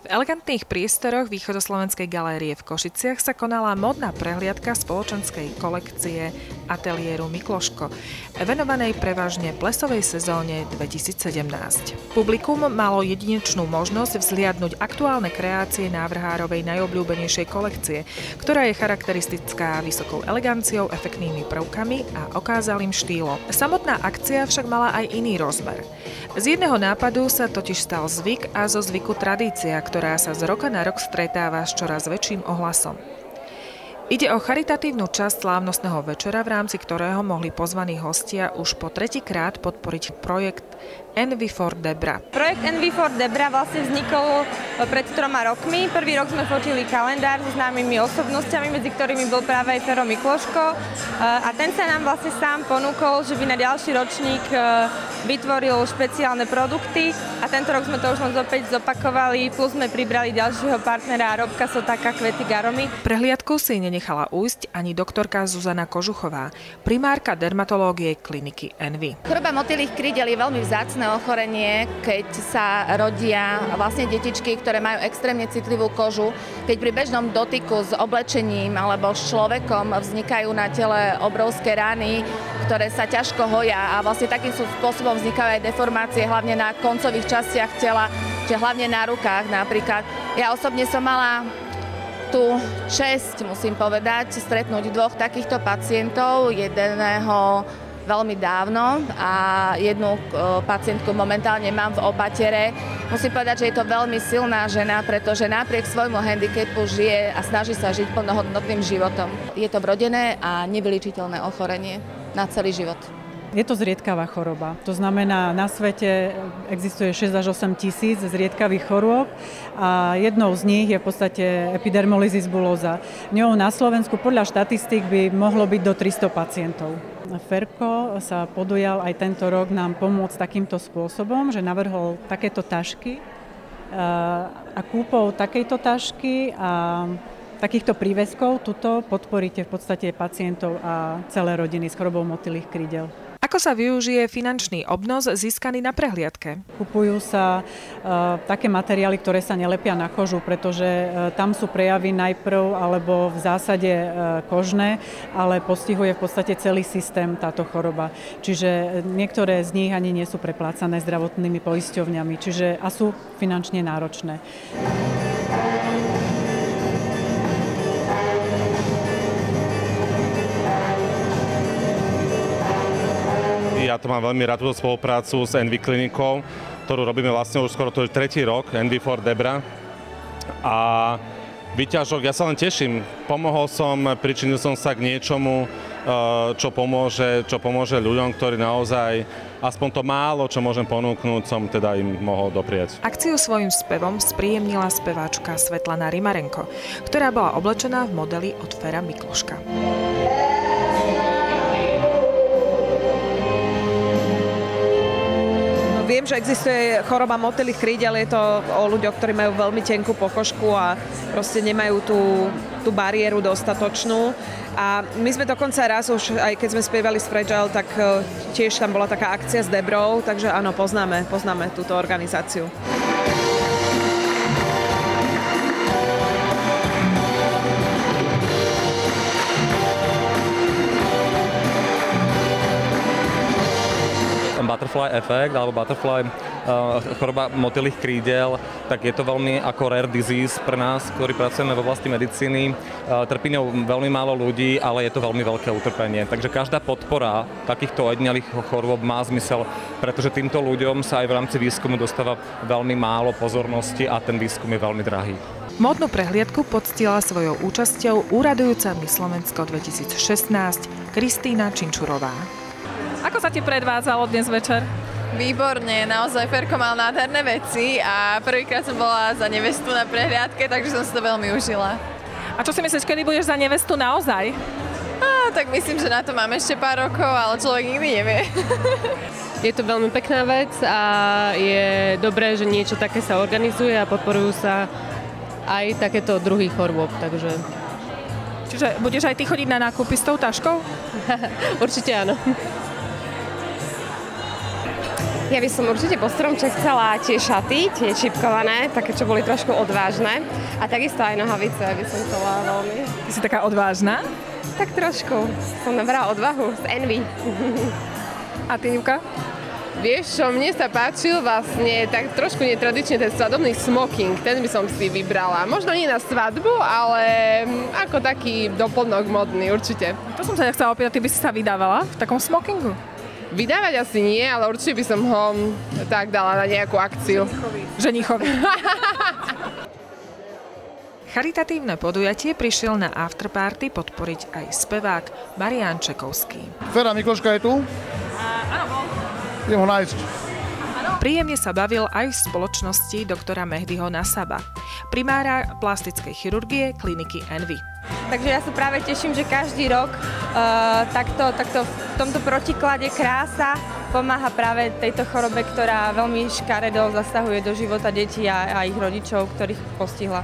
V elegantných priestoroch Východoslovenskej galérie v Košiciach sa konala modná prehliadka spoločenskej kolekcie ateliéru Mikloško, venovanej prevažne plesovej sezóne 2017. Publikum malo jedinečnú možnosť vzhliadnuť aktuálne kreácie návrhárovej najobľúbenejšej kolekcie, ktorá je charakteristická vysokou eleganciou, efektnými prvkami a okázalým štýlom. Samotná akcia však mala aj iný rozmer. Z jedného nápadu sa totiž stal zvyk a zo zvyku tradícia, ktorá sa z roka na rok stretáva s čoraz väčším ohlasom. Ide o charitatívnu časť slávnostného večera, v rámci ktorého mohli pozvaní hostia už po tretíkrát podporiť projekt Envy for Debra. Projekt Envy for Debra vlastne vznikol pred 3 rokmi. Prvý rok sme fotili kalendár so známymi osobnosťami, medzi ktorými bol práve aj Fero Mikloško. A ten sa nám vlastne sám ponúkol, že by na ďalší ročník vytvoril špeciálne produkty. A tento rok sme to už len opäť zopakovali, plus sme pribrali ďalšieho partnera Robka Sotáka Kvety Garomy. Prehliadku si nenechala ujsť ani doktorka Zuzana Kožuchová, primárka dermatológie kliniky Envy. Choroba motýlych krídel je veľmi vzácne ochorenie, keď sa rodia vlastne detičky, ktoré majú extrémne citlivú kožu. Keď pri bežnom dotyku s oblečením alebo s človekom vznikajú na tele obrovské rany, ktoré sa ťažko hoja a vlastne takým spôsobom vznikajú aj deformácie, hlavne na koncových častiach tela, čiže hlavne na rukách napríklad. Ja osobne som mala tú česť, musím povedať, stretnúť 2 takýchto pacientov, jedného veľmi dávno a jednu pacientku momentálne mám v Opatere. Musím povedať, že je to veľmi silná žena, pretože napriek svojmu handicapu žije a snaží sa žiť plnohodnotným životom. Je to vrodené a nevyliečiteľné ochorenie na celý život. Je to zriedkavá choroba. To znamená, na svete existuje 6 až 8 tisíc zriedkavých chorôb a jednou z nich je v podstate epidermolysis bullosa. Ňou na Slovensku podľa štatistík by mohlo byť do 300 pacientov. Ferko sa podujal aj tento rok nám pomôcť takýmto spôsobom, že navrhol takéto tašky a kúpou takejto tašky a takýchto príveskov tuto podporíte v podstate pacientov a celé rodiny s chorobou motýlych krídel. Ako sa využije finančný obnos získaný na prehliadke? Kupujú sa také materiály, ktoré sa nelepia na kožu, pretože tam sú prejavy najprv alebo v zásade kožné, ale postihuje v podstate celý systém táto choroba. Čiže niektoré z nich ani nie sú preplácané zdravotnými poisťovňami, čiže a sú finančne náročné. Ja to mám veľmi rád túto spoluprácu s Envy klinikou, ktorú robíme vlastne už skoro to je 3. rok, Envy for Debra. A výťažok, ja sa len teším. Pomohol som, pričinil som sa k niečomu, čo pomôže ľuďom, ktorí naozaj aspoň to málo, čo môžem ponúknuť, som teda im mohol dopriať. Akciu svojím spevom spríjemnila speváčka Svetlana Rimarenko, ktorá bola oblečená v modeli od Fera Mikloška. Viem, že existuje choroba motýlych krídel, je to o ľuďoch, ktorí majú veľmi tenkú pokožku a proste nemajú tú bariéru dostatočnú. A my sme dokonca raz už, aj keď sme spievali s Fragile, tak tiež tam bola taká akcia s Debrou, takže áno, poznáme túto organizáciu. Butterfly efekt alebo butterfly choroba motýlych krídel, tak je to veľmi ako rare disease pre nás, ktorí pracujeme v oblasti medicíny. Trpí ňou veľmi málo ľudí, ale je to veľmi veľké utrpenie. Takže každá podpora takýchto ojedinelých chorôb má zmysel, pretože týmto ľuďom sa aj v rámci výskumu dostáva veľmi málo pozornosti a ten výskum je veľmi drahý. Modnú prehliadku poctila svojou účasťou úradujúca Miss Slovensko 2016 Kristýna Činčurová. Ako sa ti predvádzalo dnes večer? Výborne, naozaj Ferko mal nádherné veci a prvýkrát som bola za nevestu na prehliadke, takže som si to veľmi užila. A čo si myslíš, kedy budeš za nevestu naozaj? Tak myslím, že na to máme ešte pár rokov, ale človek nikdy nevie. Je to veľmi pekná vec a je dobré, že niečo také sa organizuje a podporujú sa aj takéto druhy chorôb, takže... Čiže budeš aj ty chodiť na nákupy s tou taškou? Určite áno. Ja by som určite po stromček chcela tie šaty, tie čipkované, také, čo boli trošku odvážne. A takisto aj nohavice by som chcela veľmi. Ty si taká odvážna? Tak trošku. Som nabrala odvahu z Envy. A ty, Ivka? Vieš čo, mne sa páčil vlastne tak trošku netradične ten svadobný smoking, ten by som si vybrala. Možno nie na svadbu, ale ako taký doplnok modný určite. To som sa chcela opýtať, ty by si sa vydávala v takom smokingu? Vydávať asi nie, ale určite by som ho tak dala na nejakú akciu. Ženichovi. Charitatívne podujatie prišiel na afterparty podporiť aj spevák Marián Čekovský. Fera Mikloška je tu? Áno, bol. Idem ho nájsť. Príjemne sa bavil aj v spoločnosti doktora Mehdiho Nasaba, primára plastickej chirurgie kliniky Envy. Takže ja sa práve teším, že každý rok takto v tomto protiklade krása pomáha práve tejto chorobe, ktorá veľmi škaredo zasahuje do života detí a ich rodičov, ktorých postihla.